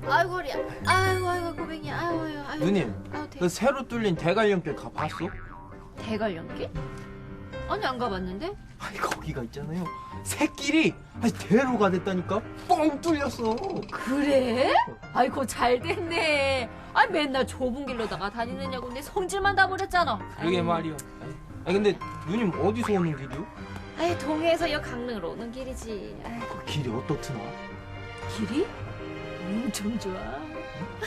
아이고 허리야. 아이고 고백이야. 아이고. 누님, 아유, 그 새로 뚫린 대관령길 가봤어? 대관령길? 아니 안 가봤는데? 아니 거기가 있잖아요. 새길이 대로가 됐다니까. 뻥 뚫렸어. 그래? 아이고 잘 됐네. 아 맨날 좁은 길로다가 다니느냐고 내 성질만 다 버렸잖아. 그러게 말이야. 아니 근데 누님 어디서 오는 길이요? 아이 동해에서 여 강릉으로 오는 길이지. 아이, 그 길이 어떻드나? 길이? 엄청 좋아.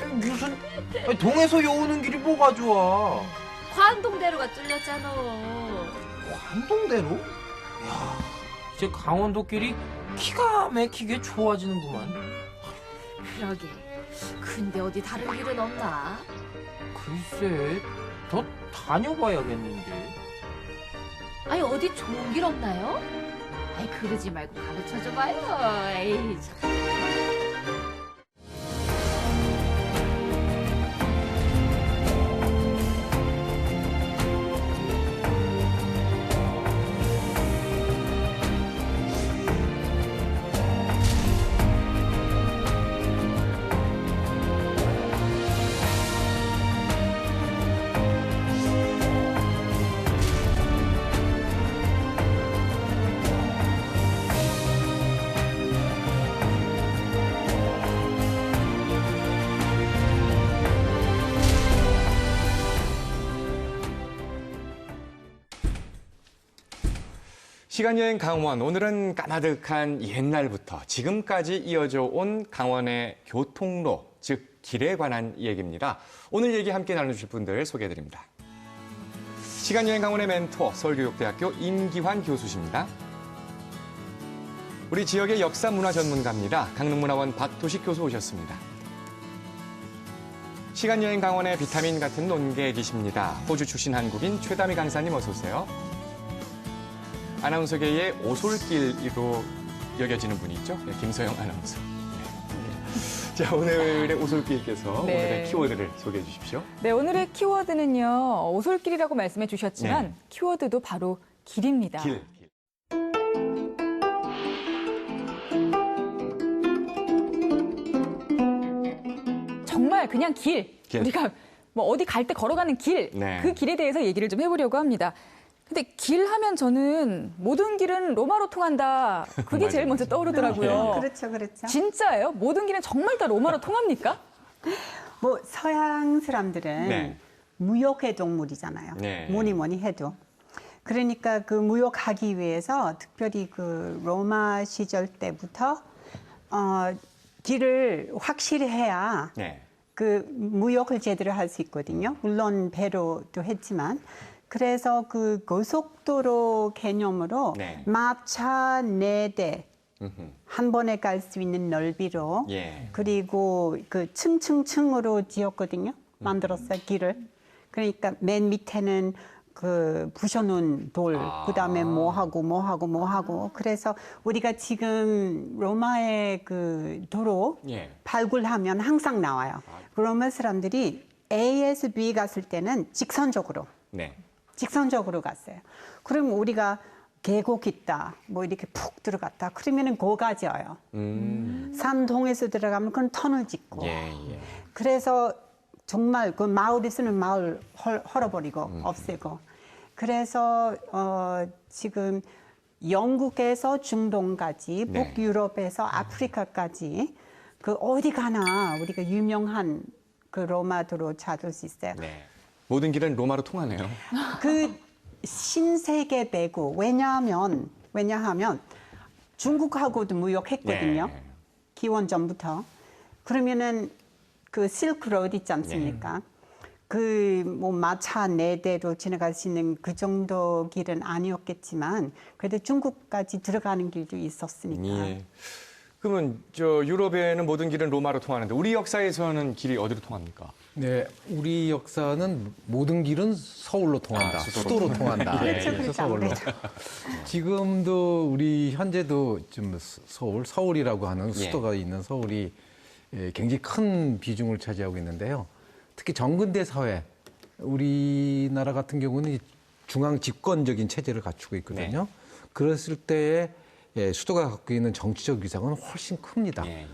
아니, 무슨 동에서 여 오는 길이 뭐가 좋아? 관동대로가 뚫렸잖아. 관동대로? 야, 이제 강원도길이 기가 막히게 좋아지는구만. 그러게. 근데 어디 다른 길은 없나? 글쎄, 더 다녀봐야겠는데. 아니 어디 좋은 길 없나요? 아이 그러지 말고 가르쳐줘봐요. 에이 참. 시간여행 강원, 오늘은 까마득한 옛날부터 지금까지 이어져 온 강원의 교통로, 즉 길에 관한 얘기입니다. 오늘 얘기 함께 나눠주실 분들 소개해드립니다. 시간여행 강원의 멘토, 서울교육대학교 임기환 교수십니다. 우리 지역의 역사 문화 전문가입니다. 강릉문화원 박도식 교수 오셨습니다. 시간여행 강원의 비타민 같은 논객이십니다. 호주 출신 한국인 최다미 강사님 어서 오세요. 아나운서계의 오솔길로 여겨지는 분이 있죠? 네, 김서영 아나운서. 네. 자, 오늘의 오솔길께서 오늘의 키워드를 소개해 주십시오. 네, 오늘의 키워드는요. 오솔길이라고 말씀해 주셨지만 키워드도 바로 길입니다. 길. 정말 그냥 길. 우리가 뭐 어디 갈 때 걸어가는 길. 네. 그 길에 대해서 얘기를 좀 해보려고 합니다. 근데 길 하면 저는 모든 길은 로마로 통한다. 그게 제일 먼저 떠오르더라고요. 그렇죠, 그렇죠. 진짜예요? 모든 길은 정말 다 로마로 통합니까? 뭐 서양 사람들은 네. 무역의 동물이잖아요. 네. 뭐니 해도. 그러니까 그 무역하기 위해서 특별히 그 로마 시절 때부터 길을 확실히 해야 네. 그 무역을 제대로 할 수 있거든요. 물론 배로도 했지만. 그래서 그 고속도로 개념으로 네. 마차 4대 음흠. 한 번에 갈 수 있는 넓이로 예. 그리고 그 층층층으로 지었거든요. 만들었어요, 길을. 그러니까 맨 밑에는 그 부셔놓은 돌, 그다음에 뭐 하고. 그래서 우리가 지금 로마의 그 도로 예. 발굴하면 항상 나와요. 로마 사람들이 A에서 B 갔을 때는 직선적으로 네. 갔어요. 그럼 우리가 계곡 있다, 뭐 이렇게 푹 들어갔다. 그러면은 고가져요. 산 동에서 들어가면 그건 터널 짓고. 예. 그래서 정말 그 마을에서는 마을 헐어버리고 없애고. 그래서 지금 영국에서 중동까지, 네. 북유럽에서 아프리카까지 그 어디 가나 우리가 유명한 그 로마도로 찾을 수 있어요. 네. 모든 길은 로마로 통하네요. 그 신세계 배구 왜냐하면 중국하고도 무역했거든요. 네. 기원전부터. 그러면은 그 실크로드 있지 않습니까? 그 뭐 마차 4대로 지나갈 수 있는 그 정도 길은 아니었겠지만 그래도 중국까지 들어가는 길도 있었으니까. 예. 그러면 저 유럽에는 모든 길은 로마로 통하는데 우리 역사에서는 길이 어디로 통합니까? 네, 우리 역사는 모든 길은 서울로 통한다. 수도로 통한다. 그렇죠, 그래서 그렇죠. 서울로. 아무래도. 지금도 우리 현재도 좀 서울이라고 하는 수도가 있는 서울이 굉장히 큰 비중을 차지하고 있는데요. 특히 정근대 사회, 우리나라 같은 경우는 중앙 집권적인 체제를 갖추고 있거든요. 그랬을 때에 수도가 갖고 있는 정치적 위상은 훨씬 큽니다. 예, 예.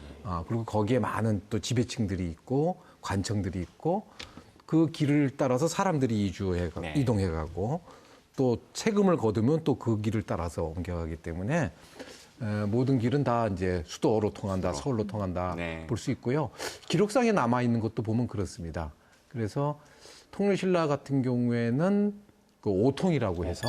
그리고 거기에 많은 또 지배층들이 있고 관청들이 있고 그 길을 따라서 사람들이 네. 이동해가고 또 세금을 거두면 또 그 길을 따라서 옮겨가기 때문에 모든 길은 다 이제 수도로 통한다, 서울로 통한다 네. 볼 수 있고요. 기록상에 남아 있는 것도 보면 그렇습니다. 그래서 통일신라 같은 경우에는 그 오통이라고 해서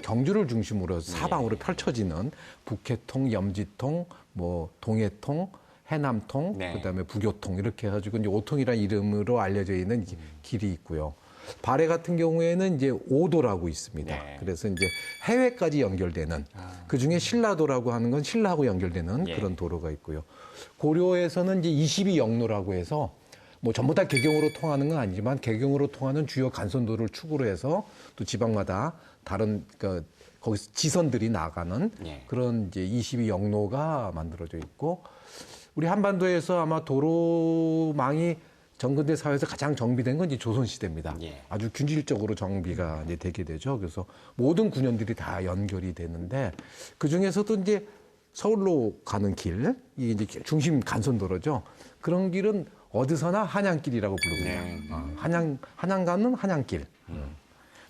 경주를 중심으로 사방으로 펼쳐지는 북해통, 염지통, 뭐 동해통, 해남통, 네. 그다음에 부교통 이렇게 해가지고 이제 오통이라는 이름으로 알려져 있는 길이 있고요. 발해 같은 경우에는 이제 오도라고 있습니다. 네. 그래서 이제 해외까지 연결되는 그 중에 신라도라고 하는 건 신라하고 연결되는 예. 그런 도로가 있고요. 고려에서는 이제 22역로라고 해서 뭐 전부 다 개경으로 통하는 건 아니지만 개경으로 통하는 주요 간선도를 축으로 해서 또 지방마다 다른 거기서 지선들이 나가는 예. 그런 이제 22역로가 만들어져 있고 우리 한반도에서 아마 도로망이 정근대 사회에서 가장 정비된 건 이제 조선시대입니다. 예. 아주 균질적으로 정비가 이제 되게 되죠. 그래서 모든 군현들이 다 연결이 되는데 그 중에서도 이제 서울로 가는 길, 이게 이제 중심 간선도로죠. 그런 길은 어디서나 한양길이라고 부릅니다. 네. 한양 가는 한양길.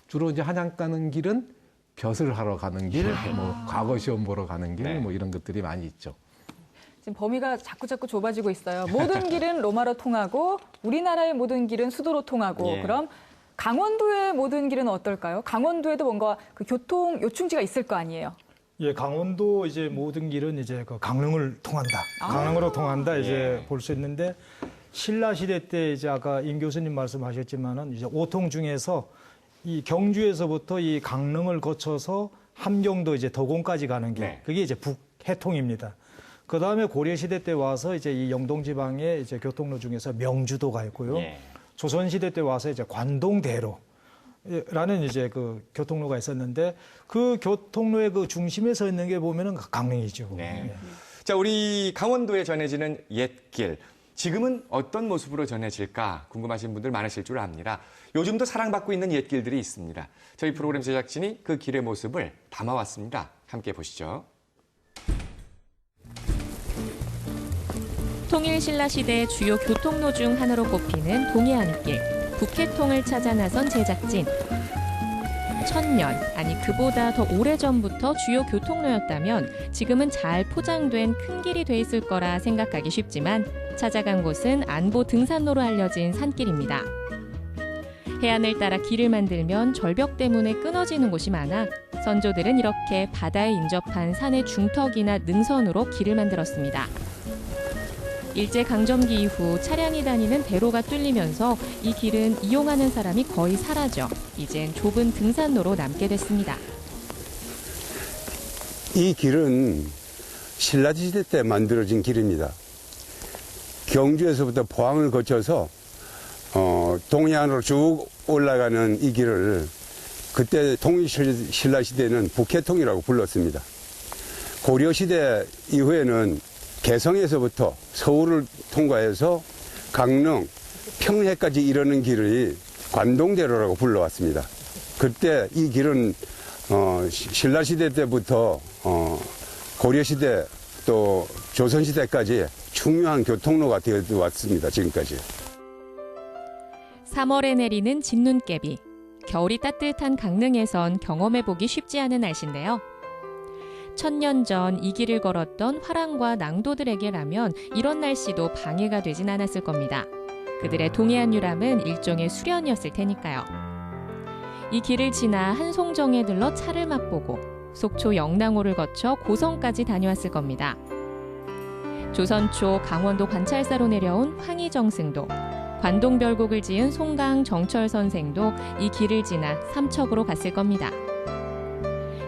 주로 이제 한양 가는 길은 벼슬 하러 가는 길, 뭐 과거 시험 보러 가는 길, 네. 뭐 이런 것들이 많이 있죠. 지금 범위가 자꾸 좁아지고 있어요. 모든 길은 로마로 통하고 우리나라의 모든 길은 수도로 통하고 예. 그럼 강원도의 모든 길은 어떨까요? 강원도에도 뭔가 그 교통 요충지가 있을 거 아니에요. 예, 강원도 이제 모든 길은 이제 그 강릉을 통한다. 강릉으로 통한다 이제 볼 수 있는데 신라 시대 때 이제 아까 임 교수님 말씀하셨지만은 이제 오통 중에서 이 경주에서부터 이 강릉을 거쳐서 함경도 이제 도공까지 가는 길. 네. 그게 이제 북해통입니다. 그 다음에 고려시대 때 와서 이제 이 영동지방의 이제 교통로 중에서 명주도가 있고요. 예. 조선시대 때 와서 이제 관동대로. 라는 이제 그 교통로가 있었는데 그 교통로의 그 중심에 서 있는 게 보면은 강릉이죠. 네. 예. 자, 우리 강원도에 전해지는 옛길. 지금은 어떤 모습으로 전해질까 궁금하신 분들 많으실 줄 압니다. 요즘도 사랑받고 있는 옛길들이 있습니다. 저희 프로그램 제작진이 그 길의 모습을 담아왔습니다. 함께 보시죠. 통일신라 시대의 주요 교통로 중 하나로 꼽히는 동해안길, 북해통을 찾아 나선 제작진. 1000년, 아니 그보다 더 오래전부터 주요 교통로였다면 지금은 잘 포장된 큰 길이 돼 있을 거라 생각하기 쉽지만 찾아간 곳은 안보 등산로로 알려진 산길입니다. 해안을 따라 길을 만들면 절벽 때문에 끊어지는 곳이 많아 선조들은 이렇게 바다에 인접한 산의 중턱이나 능선으로 길을 만들었습니다. 일제강점기 이후 차량이 다니는 대로가 뚫리면서 이 길은 이용하는 사람이 거의 사라져 이젠 좁은 등산로로 남게 됐습니다. 이 길은 신라시대 때 만들어진 길입니다. 경주에서부터 포항을 거쳐서 동해안으로 쭉 올라가는 이 길을 그때 통일신라시대는 북해통이라고 불렀습니다. 고려시대 이후에는 개성에서부터 서울을 통과해서 강릉, 평해까지 이르는 길을 관동대로라고 불러왔습니다. 그때 이 길은 신라시대 때부터 고려시대 또 조선시대까지 중요한 교통로가 되어 왔습니다. 지금까지. 3월에 내리는 진눈깨비. 겨울이 따뜻한 강릉에선 경험해보기 쉽지 않은 날씨인데요. 1000년 전 이 길을 걸었던 화랑과 낭도들에게라면 이런 날씨도 방해가 되진 않았을 겁니다. 그들의 동해안 유람은 일종의 수련이었을 테니까요. 이 길을 지나 한송정에 들러 차를 맛보고 속초 영랑호를 거쳐 고성까지 다녀왔을 겁니다. 조선 초 강원도 관찰사로 내려온 황희정승도, 관동별곡을 지은 송강 정철선생도 이 길을 지나 삼척으로 갔을 겁니다.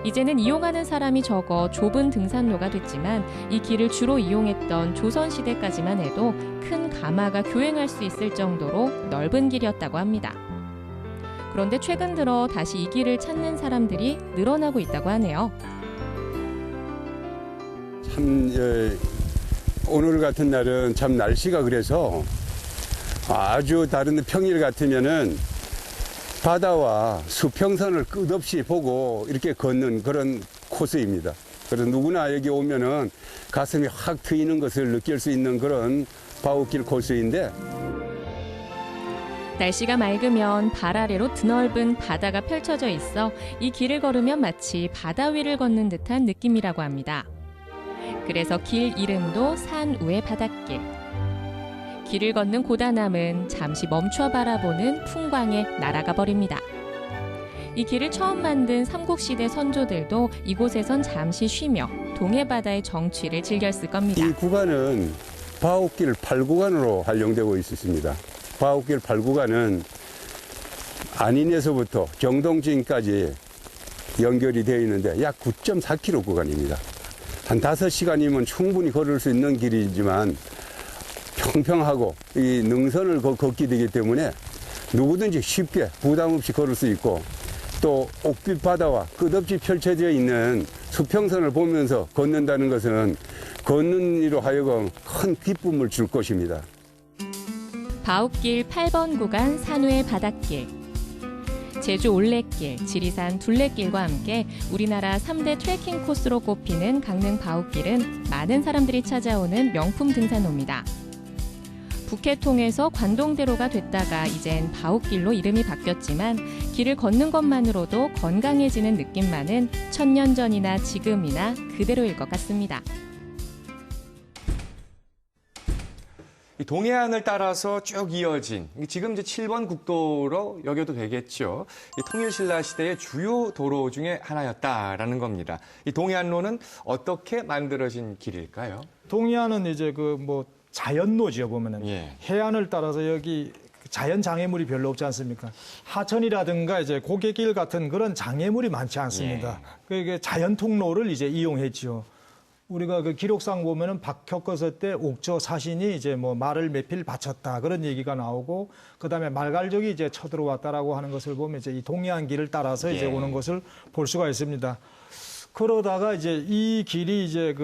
이제는 이용하는 사람이 적어 좁은 등산로가 됐지만 이 길을 주로 이용했던 조선시대까지만 해도 큰 가마가 교행할 수 있을 정도로 넓은 길이었다고 합니다. 그런데 최근 들어 다시 이 길을 찾는 사람들이 늘어나고 있다고 하네요. 참 오늘 같은 날은 참 날씨가 그래서 아주 다른 평일 같으면은 바다와 수평선을 끝없이 보고 이렇게 걷는 그런 코스입니다. 그래서 누구나 여기 오면은 가슴이 확 트이는 것을 느낄 수 있는 그런 바우길 코스인데 날씨가 맑으면 발 아래로 드넓은 바다가 펼쳐져 있어 이 길을 걸으면 마치 바다 위를 걷는 듯한 느낌이라고 합니다. 그래서 길 이름도 산우의 바닷길. 길을 걷는 고단함은 잠시 멈춰 바라보는 풍광에 날아가 버립니다. 이 길을 처음 만든 삼국시대 선조들도 이곳에선 잠시 쉬며 동해바다의 정취를 즐겼을 겁니다. 이 구간은 바우길 8구간으로 활용되고 있습니다. 바우길 8구간은 안인에서부터 경동진까지 연결이 되어 있는데 약 9.4km 구간입니다. 한 5시간이면 충분히 걸을 수 있는 길이지만 평평하고 이 능선을 걷게 되기 때문에 누구든지 쉽게 부담 없이 걸을 수 있고 또 옥빛 바다와 끝없이 펼쳐져 있는 수평선을 보면서 걷는다는 것은 걷는 이로 하여금 큰 기쁨을 줄 것입니다. 바우길 8번 구간 산우의 바닷길. 제주 올레길, 지리산 둘레길과 함께 우리나라 3대 트레킹 코스로 꼽히는 강릉 바우길은 많은 사람들이 찾아오는 명품 등산로입니다. 북해통에서 관동대로가 됐다가 이젠 바우길로 이름이 바뀌었지만 길을 걷는 것만으로도 건강해지는 느낌만은 1000년 전이나 지금이나 그대로일 것 같습니다. 이 동해안을 따라서 쭉 이어진 지금 이제 7번 국도로 여겨도 되겠죠. 이 통일신라 시대의 주요 도로 중에 하나였다라는 겁니다. 이 동해안로는 어떻게 만들어진 길일까요? 동해안은 이제 자연로지요 보면은 예. 해안을 따라서 여기 자연 장애물이 별로 없지 않습니까? 하천이라든가 이제 고갯길 같은 그런 장애물이 많지 않습니다. 그게 자연 통로를 이제 이용했지요. 우리가 그 기록상 보면은 박혁거서 때 옥저 사신이 이제 말을 몇 필 바쳤다 그런 얘기가 나오고 그다음에 말갈족이 이제 쳐들어왔다라고 하는 것을 보면 이제 이 동해안 길을 따라서 이제 오는 것을 볼 수가 있습니다. 그러다가 이제 이 길이 이제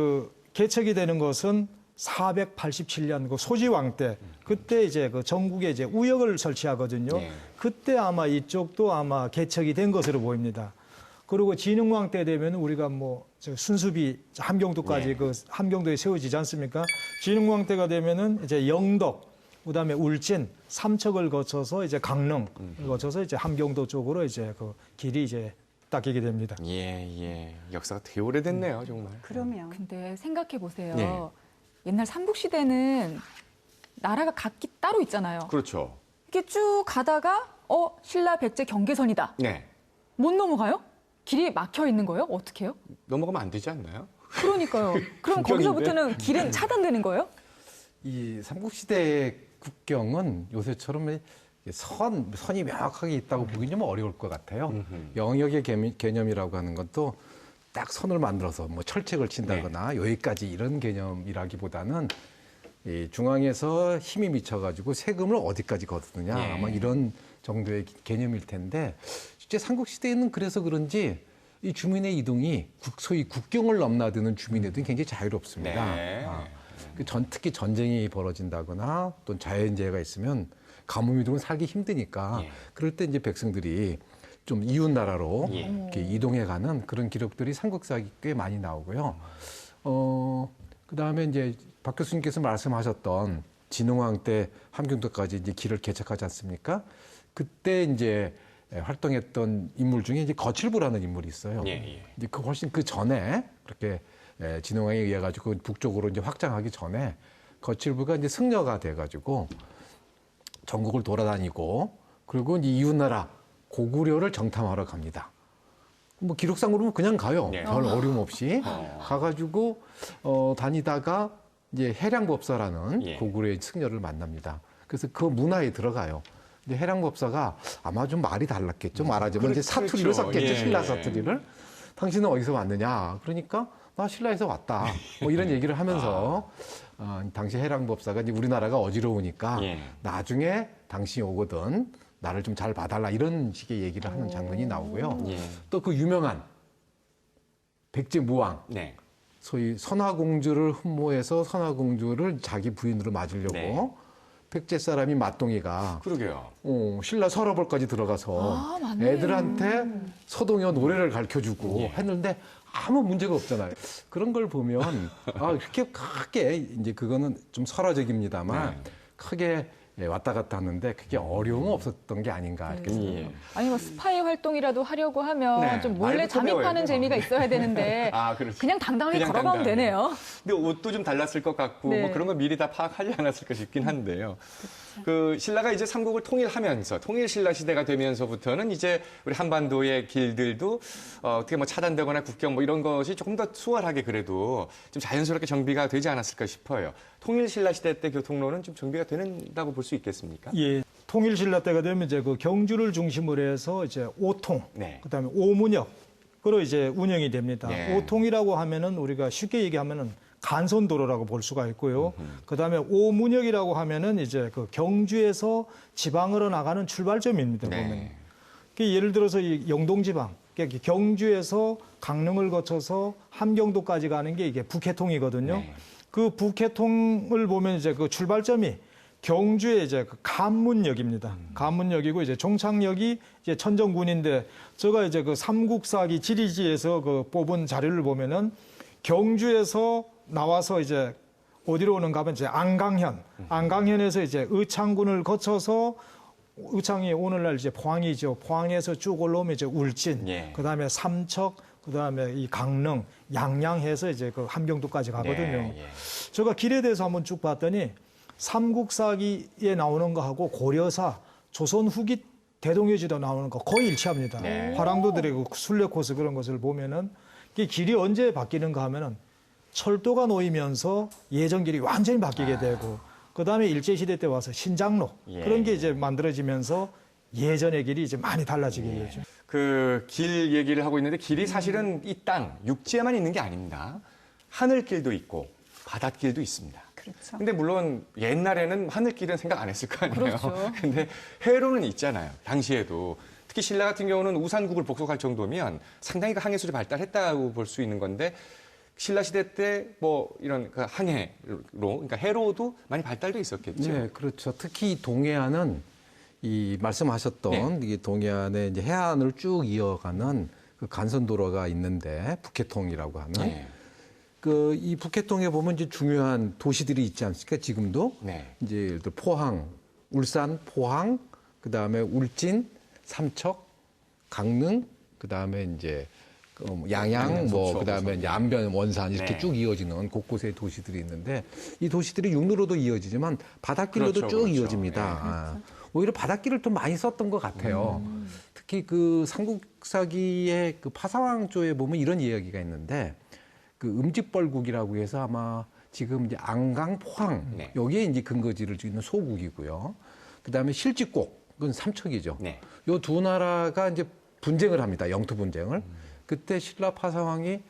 개척이 되는 것은 487년 그 소지왕 때 그때 이제 전국에 이제 우역을 설치하거든요. 그때 아마 이쪽도 아마 개척이 된 것으로 보입니다. 그리고 진흥왕 때 되면 우리가 순수비 함경도까지 함경도에 세워지지 않습니까? 진흥왕 때가 되면은 이제 영덕, 그다음에 울진, 삼척을 거쳐서 이제 강릉을 거쳐서 이제 함경도 쪽으로 이제 길이 이제 닦이게 됩니다. 예. 역사가 되게 오래됐네요, 정말. 그러면 근데 생각해 보세요. 네. 옛날 삼국시대는 나라가 각기 따로 있잖아요. 그렇죠. 이렇게 쭉 가다가 신라 백제 경계선이다. 네. 못 넘어가요? 길이 막혀 있는 거예요? 어떻게 해요? 넘어가면 안 되지 않나요? 그러니까요. 그럼 국경인데? 거기서부터는 길은 차단되는 거예요? 이 삼국시대의 국경은 요새처럼 선이 명확하게 있다고 보기 좀 어려울 것 같아요. 영역의 개념이라고 하는 것도 딱 선을 만들어서 철책을 친다거나 여기까지 이런 개념이라기보다는 이 중앙에서 힘이 미쳐가지고 세금을 어디까지 거두느냐 아마 이런 정도의 개념일 텐데 실제 삼국시대에는 그래서 그런지 이 주민의 이동이 소위 국경을 넘나드는 주민의 이동이 굉장히 자유롭습니다. 특히 전쟁이 벌어진다거나 또 자연재해가 있으면 가뭄 이동은 살기 힘드니까 그럴 때 이제 백성들이 좀 이웃 나라로 이렇게 이동해가는 그런 기록들이 삼국사에 꽤 많이 나오고요. 그다음에 이제 박 교수님께서 말씀하셨던 진흥왕 때 함경도까지 이제 길을 개척하지 않습니까? 그때 이제 활동했던 인물 중에 이제 거칠부라는 인물이 있어요. 이제 훨씬 그 전에 그렇게 진흥왕에 의해 가지고 북쪽으로 이제 확장하기 전에 거칠부가 이제 승려가 돼가지고 전국을 돌아다니고 그리고 이제 이웃나라 고구려를 정탐하러 갑니다. 기록상으로는 그냥 가요. 별 어려움 없이 가가지고 다니다가 이제 해량법사라는 고구려의 승려를 만납니다. 그래서 그 문화에 들어가요. 근데 해량법사가 아마 좀 말이 달랐겠죠. 말하자면 이제 사투리를 썼겠죠. 신라 사투리를. 당신은 어디서 왔느냐? 그러니까 나 신라에서 왔다. 이런 얘기를 하면서 당시 해량법사가 이제 우리나라가 어지러우니까 나중에 당신이 오거든 나를 좀 잘 봐달라 이런 식의 얘기를 하는 장면이 나오고요. 또 그 유명한 백제무왕, 소위 선화공주를 흠모해서 선화공주를 자기 부인으로 맞으려고 백제 사람이 맞동이가 그러게요. 신라 서러벌까지 들어가서 애들한테 서동여 노래를 가르쳐주고 했는데 아무 문제가 없잖아요. 그런 걸 보면 그렇게 크게 이제 그거는 좀 설화적입니다만 크게 왔다 갔다 하는데 그게 어려움은 없었던 게 아닌가 이렇게 생각합니다. 아니 뭐 스파이 활동이라도 하려고 하면 네, 좀 몰래 말부터 잠입하는 배워야죠. 재미가 있어야 되는데 그렇죠. 그냥 당당하게 그냥 걸어가면 당당하게. 되네요. 근데 옷도 좀 달랐을 것 같고 네. 뭐 그런 거 미리 다 파악하지 않았을까 싶긴 한데요. 그 신라가 이제 삼국을 통일하면서 통일 신라 시대가 되면서부터는 이제 우리 한반도의 길들도 어떻게 뭐 차단되거나 국경 뭐 이런 것이 조금 더 수월하게 그래도 좀 자연스럽게 정비가 되지 않았을까 싶어요. 통일 신라 시대 때 교통로는 좀 정비가 된다고 볼 수 있겠습니까? 예. 통일 신라 때가 되면 이제 그 경주를 중심으로 해서 이제 오통, 네. 그다음에 오문역으로 이제 운영이 됩니다. 네. 오통이라고 하면은 우리가 쉽게 얘기하면은 간선도로라고 볼 수가 있고요. 그다음에 오문역이라고 하면은 이제 그 경주에서 지방으로 나가는 출발점입니다. 네. 보면. 예를 들어서 이 영동지방, 그러니까 경주에서 강릉을 거쳐서 함경도까지 가는 게 이게 북해통이거든요. 네. 그 북해통을 보면 이제 그 출발점이 경주의 이제 그 간문역입니다. 간문역이고 이제 종착역이 이제 천정군인데 제가 이제 그 삼국사기 지리지에서 그 뽑은 자료를 보면은 경주에서 나와서 이제 어디로 오는가 하면 이제 안강현, 안강현에서 이제 의창군을 거쳐서 의창이 오늘날 이제 포항이죠. 포항에서 쭉 올라오면 이제 울진, 예. 그다음에 삼척, 그다음에 이 강릉, 양양해서 이제 그 함경도까지 가거든요. 예. 제가 길에 대해서 한번 쭉 봤더니 삼국사기에 나오는 거하고 고려사, 조선 후기 대동여지도 나오는 거 거의 일치합니다. 네. 화랑도들의 그 순례 코스 그런 것을 보면은 이게 길이 언제 바뀌는가 하면은 철도가 놓이면서 예전 길이 완전히 바뀌게 되고 그다음에 일제시대 때 와서 신장로 예. 그런 게 이제 만들어지면서 예전의 길이 이제 많이 달라지게 되죠. 그 길 얘기를 하고 있는데 길이 사실은 이 땅, 육지에만 있는 게 아닙니다. 하늘길도 있고 바닷길도 있습니다. 그렇죠. 근데 물론 옛날에는 하늘길은 생각 안 했을 거 아니에요. 그렇죠. 근데 해로는 있잖아요. 당시에도. 특히 신라 같은 경우는 우산국을 복속할 정도면 상당히 그 항해술이 발달했다고 볼 수 있는 건데 신라 시대 때 뭐 이런 그 항해로, 그러니까 해로도 많이 발달돼 있었겠죠. 네, 그렇죠. 특히 동해안은 이 말씀하셨던 이 동해안의 이제 해안을 쭉 이어가는 그 간선도로가 있는데 북해통이라고 하는 네. 그 이 북해통에 보면 이제 중요한 도시들이 있지 않습니까? 지금도 네. 이제 예를 들어 포항, 울산, 포항, 그 다음에 울진, 삼척, 강릉, 그 다음에 이제 양양, 뭐 속초, 그다음에 이제 안변, 원산 이렇게 네. 쭉 이어지는 곳곳의 도시들이 있는데 이 도시들이 육로로도 이어지지만 바닷길로도 그렇죠, 쭉 그렇죠. 이어집니다. 오히려 바닷길을 좀 많이 썼던 것 같아요. 특히 그 삼국사기의 그 파사왕 조에 보면 이런 이야기가 있는데 그 음직벌국이라고 해서 아마 지금 이제 안강, 포항 네. 여기에 이제 근거지를 지고 있는 소국이고요. 그다음에 실직곡 그건 삼척이죠. 네. 요 두 나라가 이제 분쟁을 합니다. 영토 분쟁을. 그때 신라 파사왕이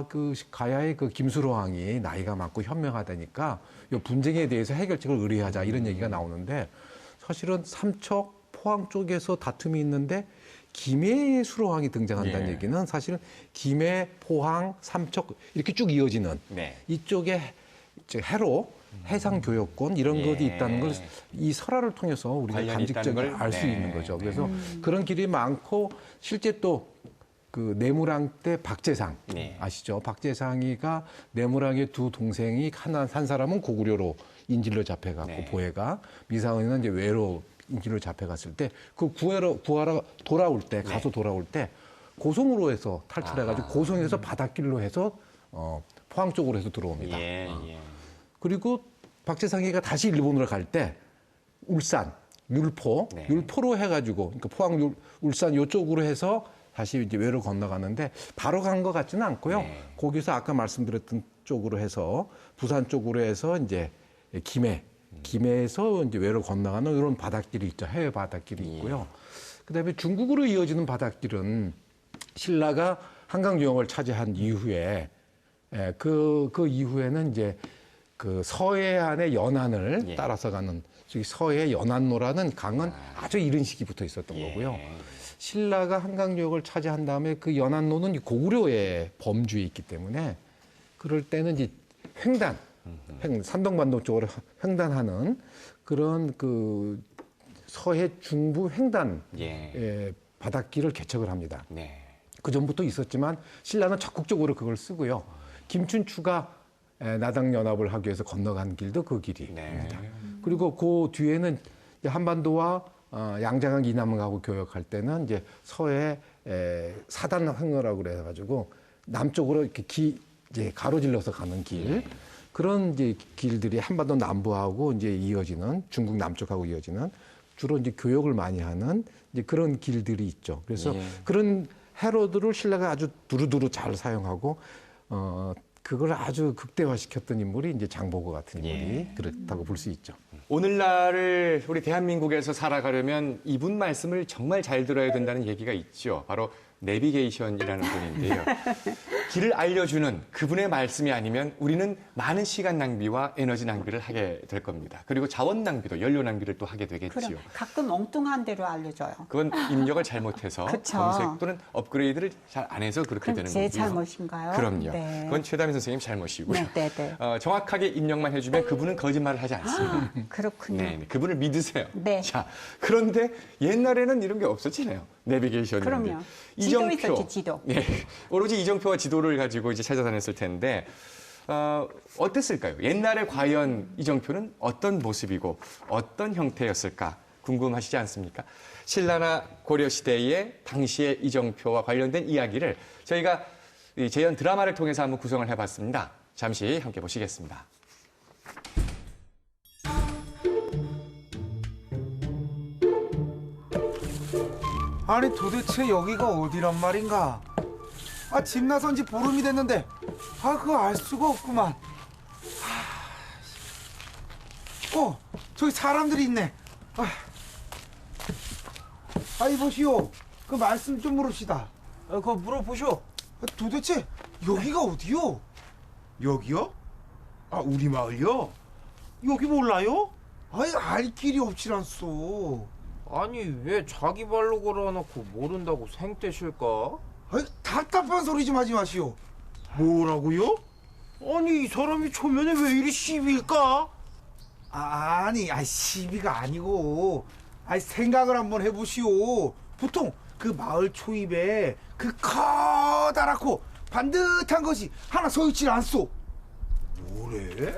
그 가야의 그 김수로왕이 나이가 많고 현명하다니까 요 분쟁에 대해서 해결책을 의뢰하자 이런 얘기가 나오는데 사실은 삼척, 포항 쪽에서 다툼이 있는데 김해 수로왕이 등장한다는 예. 얘기는 사실은 김해, 포항, 삼척 이렇게 쭉 이어지는 네. 이쪽에 이제 해로 해상 교역권 이런 예. 것이 있다는 걸 이 설화를 통해서 우리가 관련이 있다는 감직적으로 걸, 알 수 네. 있는 거죠. 그래서 그런 길이 많고 실제 또 그 내무랑 때 박재상 네. 아시죠? 박재상이가 내무랑의 두 동생이 한 사람은 고구려로 인질로 잡혀갔고 네. 보혜가 미사은이는 이제 외로 인질로 잡혀갔을 때 그 구하러 돌아올 때 가서 돌아올 때 고성으로 해서 탈출해가지고 고성에서 바닷길로 해서 포항 쪽으로 해서 들어옵니다. 예. 그리고 박재상이가 다시 일본으로 갈 때 울산, 율포, 네. 율포로 해가지고 그러니까 포항, 울산 이쪽으로 해서 다시 이제 외로 건너가는데 바로 간 것 같지는 않고요. 네. 거기서 아까 말씀드렸던 쪽으로 해서 부산 쪽으로 해서 이제 김해에서 이제 외로 건너가는 이런 바닷길이 있죠. 해외 바닷길이 있고요. 그다음에 중국으로 이어지는 바닷길은 신라가 한강 유역을 차지한 이후에 그 이후에는 이제 그 서해안의 연안을 따라서 가는 서해 연안로라는 강은 아주 이른 시기부터 있었던 거고요. 신라가 한강 유역을 차지한 다음에 그 연안로는 고구려의 범주에 있기 때문에 그럴 때는 이제 산동반도 쪽으로 횡단하는 그런 그 서해 중부 횡단 바닷길을 개척을 합니다. 네. 그 전부터 있었지만 신라는 적극적으로 그걸 쓰고요. 김춘추가 나당 연합을 하기 위해서 건너간 길도 그 길입니다. 네. 그리고 그 뒤에는 이제 한반도와 양자강 이남하고 교역할 때는 이제 서해 사단 항로라고 그래가지고 남쪽으로 이렇게 이제 가로질러서 가는 길 그런 이제 길들이 한반도 남부하고 이제 이어지는 중국 남쪽하고 이어지는 주로 이제 교역을 많이 하는 이제 그런 길들이 있죠. 그래서 그런 해로들을 신라가 아주 두루두루 잘 사용하고 그걸 아주 극대화시켰던 인물이 이제 장보고 같은 인물이 그렇다고 볼 수 있죠. 오늘날을 우리 대한민국에서 살아가려면 이분 말씀을 정말 잘 들어야 된다는 얘기가 있죠. 바로 내비게이션이라는 분인데요. 길을 알려주는 그분의 말씀이 아니면 우리는 많은 시간 낭비와 에너지 낭비를 하게 될 겁니다. 그리고 자원 낭비도, 연료 낭비를 또 하게 되겠지요. 그럼 가끔 엉뚱한 대로 알려줘요. 그건 입력을 잘못해서 그쵸. 검색 또는 업그레이드를 잘 안 해서 그렇게 되는 제 거고요. 잘못인가요? 그럼요. 네. 그건 최다민 선생님 잘못이고요. 네, 네, 네. 정확하게 입력만 해주면 그분은 거짓말을 하지 않습니다. 그렇군요. 네, 그분을 믿으세요. 네. 자, 그런데 옛날에는 이런 게 없었잖아요. 내비게이션이. 그럼요. 지도 있었지, 지도. 네, 오로지 이정표와 지도를 가지고 이제 찾아다녔을 텐데 어땠을까요? 옛날에 과연 이정표는 어떤 모습이고 어떤 형태였을까 궁금하시지 않습니까? 신라나 고려 시대의 당시의 이정표와 관련된 이야기를 저희가 이 재현 드라마를 통해서 한번 구성을 해봤습니다. 잠시 함께 보시겠습니다. 아니 도대체 여기가 어디란 말인가? 집 나선 지 보름이 됐는데 그거 알 수가 없구만. 저기 사람들이 있네. 이보시오. 그 말씀 좀 물읍시다. 그거 물어보쇼. 도대체 여기가 어디요? 여기요? 우리 마을요? 여기 몰라요? 알 길이 없질 않소. 아니 왜 자기 발로 걸어놓고 모른다고 생떼실까? 답답한 소리 좀 하지 마시오. 뭐라고요? 아니 이 사람이 초면에 왜 이리 시비일까? 아니 시비가 아니고 생각을 한번 해보시오. 보통 그 마을 초입에 그 커다랗고 반듯한 것이 하나 서 있질 않소. 뭐래?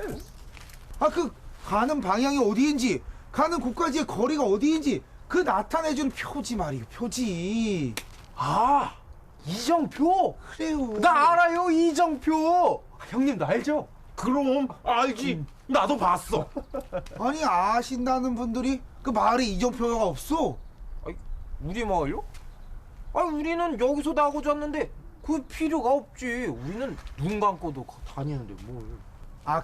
그 가는 방향이 어디인지, 가는 곳까지의 거리가 어디인지 그 나타내주는 표지 말이오, 표지. 이정표? 그래요. 나 알아요, 이정표. 형님도 알죠? 그럼 알지. 나도 봤어. 아니 아신다는 분들이 그 마을에 이정표가 없어. 우리 마을요? 우리는 여기서 나고 잤는데 그 필요가 없지. 우리는 눈 감고도 다니는데 뭘.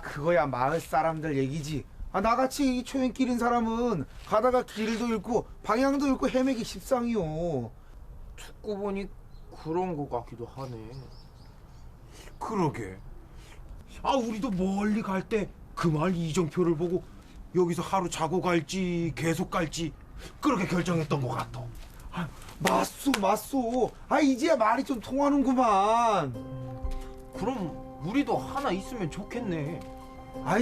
그거야 마을 사람들 얘기지. 나같이 초행길인 사람은 가다가 길도 잃고 방향도 잃고 헤매기 십상이요. 듣고 보니 그런 것 같기도 하네. 그러게. 우리도 멀리 갈 때 그 마을 이정표를 보고 여기서 하루 자고 갈지 계속 갈지 그렇게 결정했던 것 같아. 맞소. 이제야 말이 좀 통하는구만. 그럼 우리도 하나 있으면 좋겠네.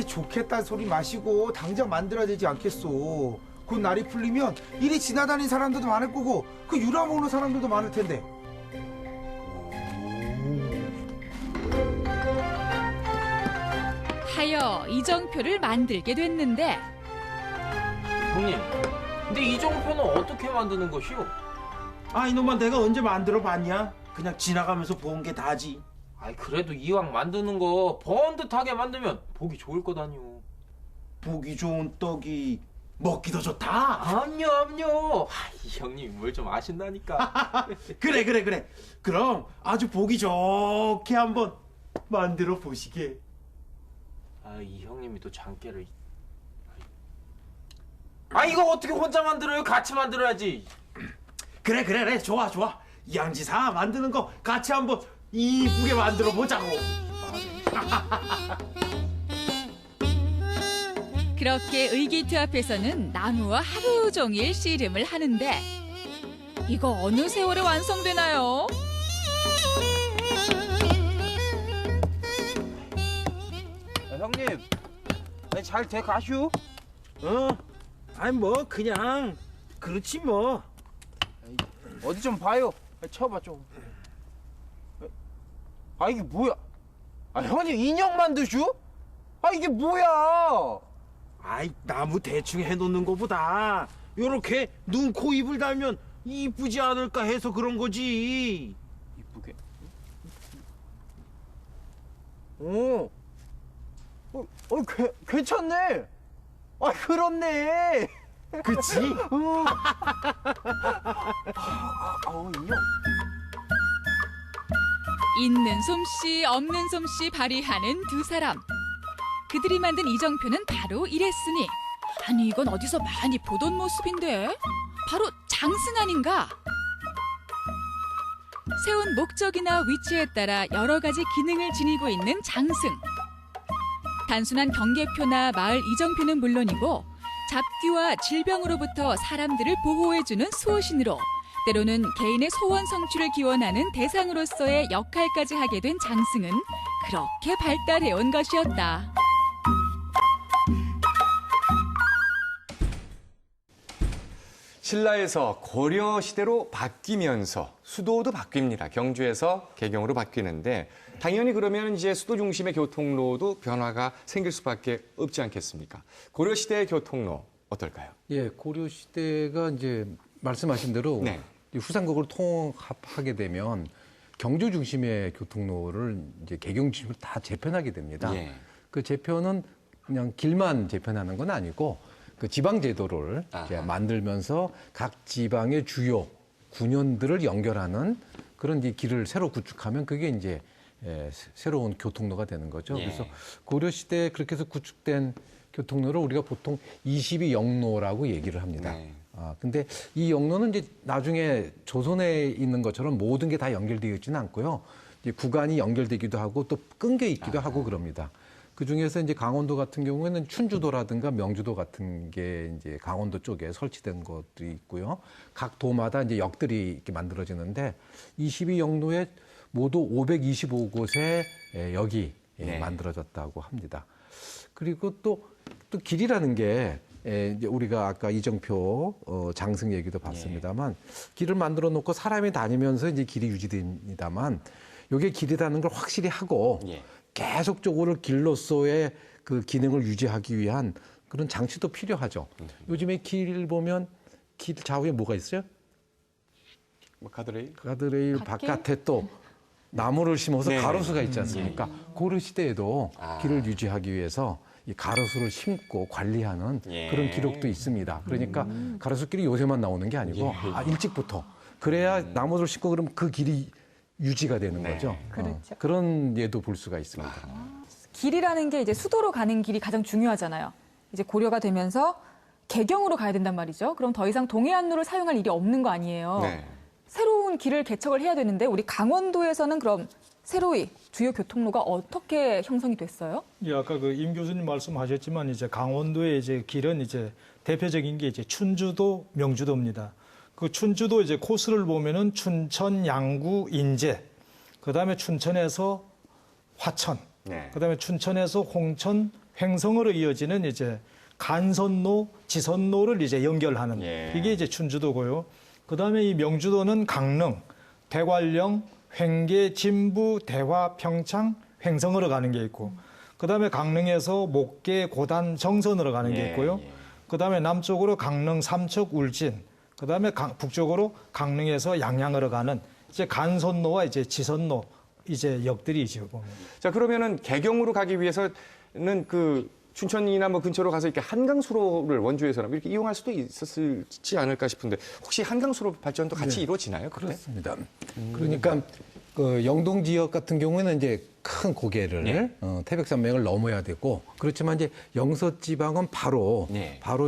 좋겠다는 소리 마시고 당장 만들어야 되지 않겠소. 곧 날이 풀리면 이리 지나다니는 사람들도 많을 거고 그 유람 오는 사람들도 많을 텐데. 하여 이정표를 만들게 됐는데 형님, 근데 이정표는 어떻게 만드는 것이오? 이놈아 내가 언제 만들어 봤냐? 그냥 지나가면서 본 게 다지. 그래도 이왕 만드는 거 번듯하게 만들면 보기 좋을 거다니요. 보기 좋은 떡이 먹기도 좋다. 암요. 이 형님 뭘 좀 아신다니까. 그래. 그럼 아주 보기 좋게 한번 만들어 보시게. 이 형님이 또 장깨를. 이거 어떻게 혼자 만들어요? 같이 만들어야지. 그래. 좋아. 양지사 만드는 거 같이 한번 이쁘게 만들어 보자고. 그렇게 의기투합해서는 나무와 하루 종일 씨름을 하는데 이거 어느 세월에 완성되나요? 형님, 잘 돼 가슈? 뭐 그냥 그렇지 뭐. 어디 좀 봐요. 쳐봐 좀. 아 이게 뭐야? 아 형님 인형 만드슈? 아 이게 뭐야? 아이 나무 대충 해놓는 거보다 요렇게 눈, 코, 입을 달면 이쁘지 않을까 해서 그런 거지. 이쁘게. 괜찮네. 아 그렇네. 그치? 인형. 있는 솜씨 없는 솜씨 발휘하는 두 사람. 그들이 만든 이정표는 바로 이랬으니 아니 이건 어디서 많이 보던 모습인데 바로 장승 아닌가? 세운 목적이나 위치에 따라 여러 가지 기능을 지니고 있는 장승. 단순한 경계표나 마을 이정표는 물론이고 잡귀와 질병으로부터 사람들을 보호해주는 수호신으로 때로는 개인의 소원 성취를 기원하는 대상으로서의 역할까지 하게 된 장승은 그렇게 발달해온 것이었다. 신라에서 고려 시대로 바뀌면서 수도도 바뀝니다. 경주에서 개경으로 바뀌는데 당연히 그러면 이제 수도 중심의 교통로도 변화가 생길 수밖에 없지 않겠습니까? 고려 시대의 교통로 어떨까요? 예, 고려 시대가 이제 말씀하신 대로 네. 후삼국을 통합하게 되면 경주 중심의 교통로를 이제 개경 중심으로 다 재편하게 됩니다. 예. 그 재편은 그냥 길만 재편하는 건 아니고 그 지방 제도를 이제 만들면서 각 지방의 주요 군현들을 연결하는 그런 이 길을 새로 구축하면 그게 이제 새로운 교통로가 되는 거죠. 예. 그래서 고려 시대에 그렇게 해서 구축된 교통로를 우리가 보통 22영로라고 얘기를 합니다. 네. 근데 이 영로는 이제 나중에 조선에 있는 것처럼 모든 게 다 연결되어 있지는 않고요. 이제 구간이 연결되기도 하고 또 끊겨 있기도 하고 그럽니다. 그 중에서 이제 강원도 같은 경우에는 춘주도라든가 명주도 같은 게 이제 강원도 쪽에 설치된 것들이 있고요. 각 도마다 이제 역들이 이렇게 만들어지는데 22영로에 모두 525곳의 역이 네. 만들어졌다고 합니다. 그리고 또 길이라는 게 이제 우리가 아까 이정표 장승 얘기도 봤습니다만 길을 만들어 놓고 사람이 다니면서 이제 길이 유지됩니다만 이게 길이라는 걸 확실히 하고 계속적으로 길로서의 그 기능을 유지하기 위한 그런 장치도 필요하죠. 요즘에 길 보면 길 좌우에 뭐가 있어요? 뭐 가드레일? 가드레일 바깥에 또 나무를 심어서 네. 가로수가 있지 않습니까? 고려 시대에도 길을 유지하기 위해서 이 가로수를 심고 관리하는 그런 기록도 있습니다. 그러니까 가로수길이 요새만 나오는 게 아니고 일찍부터 그래야 나무를 심고 그러면 그 길이 유지가 되는 거죠. 그렇죠. 그런 예도 볼 수가 있습니다. 길이라는 게 이제 수도로 가는 길이 가장 중요하잖아요. 이제 고려가 되면서 개경으로 가야 된단 말이죠. 그럼 더 이상 동해안로를 사용할 일이 없는 거 아니에요. 네. 새로운 길을 개척을 해야 되는데 우리 강원도에서는 그럼 새로이 주요 교통로가 어떻게 형성이 됐어요? 예, 아까 그 임 교수님 말씀하셨지만 이제 강원도의 이제 길은 이제 대표적인 게 이제 춘주도, 명주도입니다. 그 춘주도 이제 코스를 보면은 춘천, 양구, 인제, 그다음에 춘천에서 화천, 그다음에 춘천에서 홍천, 횡성으로 이어지는 이제 간선로, 지선로를 이제 연결하는 이게 이제 춘주도고요. 그다음에 이 명주도는 강릉, 대관령, 횡계, 진부, 대화, 평창, 횡성으로 가는 게 있고, 그다음에 강릉에서 목계, 고단, 정선으로 가는 게 있고요. 그다음에 남쪽으로 강릉, 삼척, 울진, 그다음에 북쪽으로 강릉에서 양양으로 가는 이제 간선로와 이제 지선로 이제 역들이 이제 보면. 자, 그러면은 개경으로 가기 위해서는 그 춘천이나 뭐 근처로 가서 이렇게 한강수로를 원주에서는 이렇게 이용할 수도 있었지 않을까 싶은데 혹시 한강수로 발전도 같이 이루어지나요? 그때? 그렇습니다. 그러니까 그 영동 지역 같은 경우에는 이제 큰 고개를 태백산맥을 넘어야 되고 그렇지만 이제 영서 지방은 바로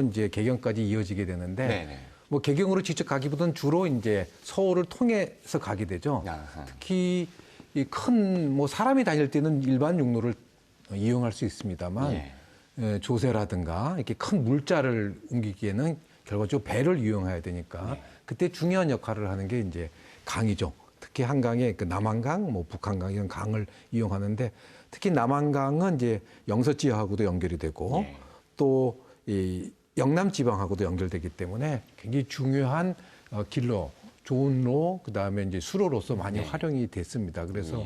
이제 개경까지 이어지게 되는데 뭐 개경으로 직접 가기보다는 주로 이제 서울을 통해서 가게 되죠. 특히 이 큰 뭐 사람이 다닐 때는 일반 육로를 이용할 수 있습니다만 조세라든가 이렇게 큰 물자를 옮기기에는 결과적으로 배를 이용해야 되니까 그때 중요한 역할을 하는 게 이제 강이죠. 특히 한강에 그 남한강, 뭐 북한강 이런 강을 이용하는데 특히 남한강은 이제 영서 지역하고도 연결이 되고 또 이 영남 지방하고도 연결되기 때문에 굉장히 중요한 길로, 좋은 로, 그다음에 이제 수로로서 많이 활용이 됐습니다. 그래서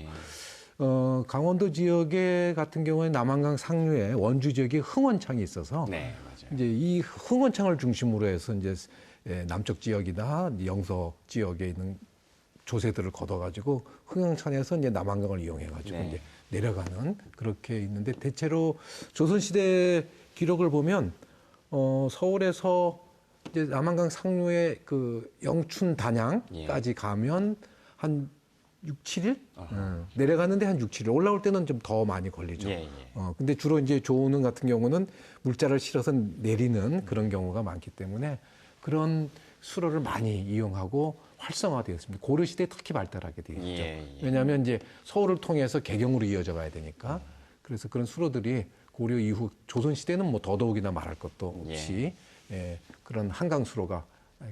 강원도 지역에 같은 경우에 남한강 상류에 원주 지역에 흥원창이 있어서 네, 맞아요. 이제 이 흥원창을 중심으로 해서 이제 남쪽 지역이나 영서 지역에 있는 조세들을 걷어가지고 흥원창에서 이제 남한강을 이용해가지고 네. 이제 내려가는 그렇게 있는데 대체로 조선시대 기록을 보면 서울에서 이제 남한강 상류의 그 영춘 단양까지 가면 한 6, 7일? 내려가는데 한 6, 7일. 올라올 때는 좀 더 많이 걸리죠. 예, 예. 근데 주로 이제 조우는 같은 경우는 물자를 실어서 내리는 그런 경우가 많기 때문에 그런 수로를 많이 이용하고 활성화되어 있습니다. 고려시대에 특히 발달하게 되어 있죠. 예, 예. 왜냐하면 이제 서울을 통해서 개경으로 이어져 가야 되니까 그래서 그런 수로들이 고려 이후 조선시대는 뭐 더더욱이나 말할 것도 없이 그런 한강 수로가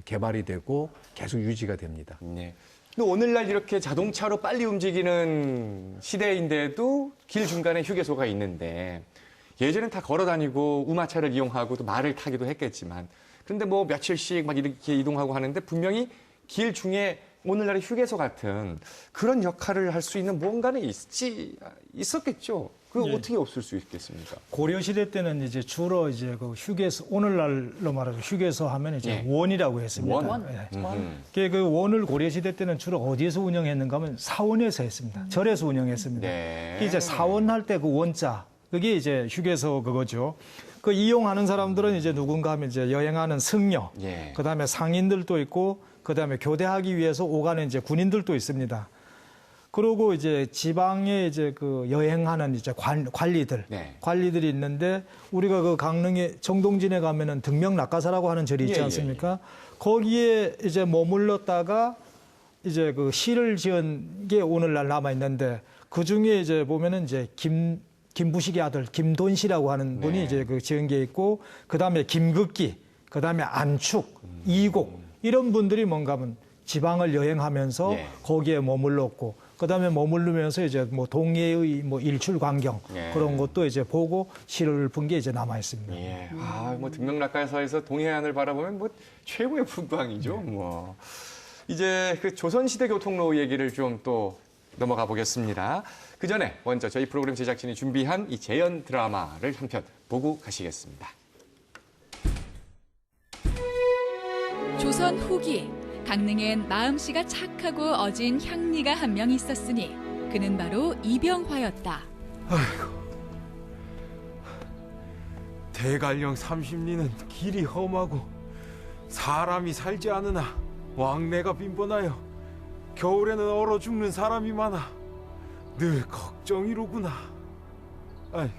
개발이 되고 계속 유지가 됩니다. 네. 근데 오늘날 이렇게 자동차로 빨리 움직이는 시대인데도 길 중간에 휴게소가 있는데 예전엔 다 걸어 다니고 우마차를 이용하고 또 말을 타기도 했겠지만 그런데 뭐 며칠씩 막 이렇게 이동하고 하는데 분명히 길 중에 오늘날의 휴게소 같은 그런 역할을 할 수 있는 뭔가는 있었겠죠. 그거 네. 어떻게 없을 수 있겠습니까? 고려 시대 때는 이제 주로 이제 그 휴게소, 오늘날로 말하죠. 휴게소 하면 이제 원이라고 했습니다. 원? 그 원을 고려 시대 때는 주로 어디에서 운영했는가 하면 사원에서 했습니다. 절에서 운영했습니다. 네. 이제 사원할 때 그 원자, 그게 이제 휴게소 그거죠. 그 이용하는 사람들은 이제 누군가 하면 이제 여행하는 승려, 예. 그 다음에 상인들도 있고, 그 다음에 교대하기 위해서 오가는 이제 군인들도 있습니다. 그리고 이제 지방에 이제 그 여행하는 이제 관리들, 네. 관리들이 있는데 우리가 그 강릉에 정동진에 가면은 등명낙가사라고 하는 절이 있지 예, 않습니까? 거기에 이제 머물렀다가 이제 그 시를 지은 게 오늘날 남아 있는데 그 중에 이제 보면은 이제 김부식의 아들 김돈시라고 하는 분이 이제 그 지은 게 있고 그 다음에 김극기, 그 다음에 안축, 이곡 이런 분들이 뭔가 하면 지방을 여행하면서 거기에 머물렀고 그다음에 머무르면서 이제 뭐 동해의 뭐 일출 광경 그런 것도 이제 보고 시를 푼 게 이제 남아 있습니다. 예. 아, 뭐 등명낙가사에서 동해안을 바라보면 뭐 최고의 풍광이죠. 뭐 이제 그 조선시대 교통로 얘기를 좀 또 넘어가 보겠습니다. 그 전에 먼저 저희 프로그램 제작진이 준비한 이 재연 드라마를 한 편 보고 가시겠습니다. 조선 후기 강릉엔 마음씨가 착하고 어진 향리가 한 명 있었으니 그는 바로 이병화였다. 대관령 30리는 길이 험하고 사람이 살지 않으나 왕래가 빈번하여 겨울에는 얼어 죽는 사람이 많아 늘 걱정이로구나. 아이고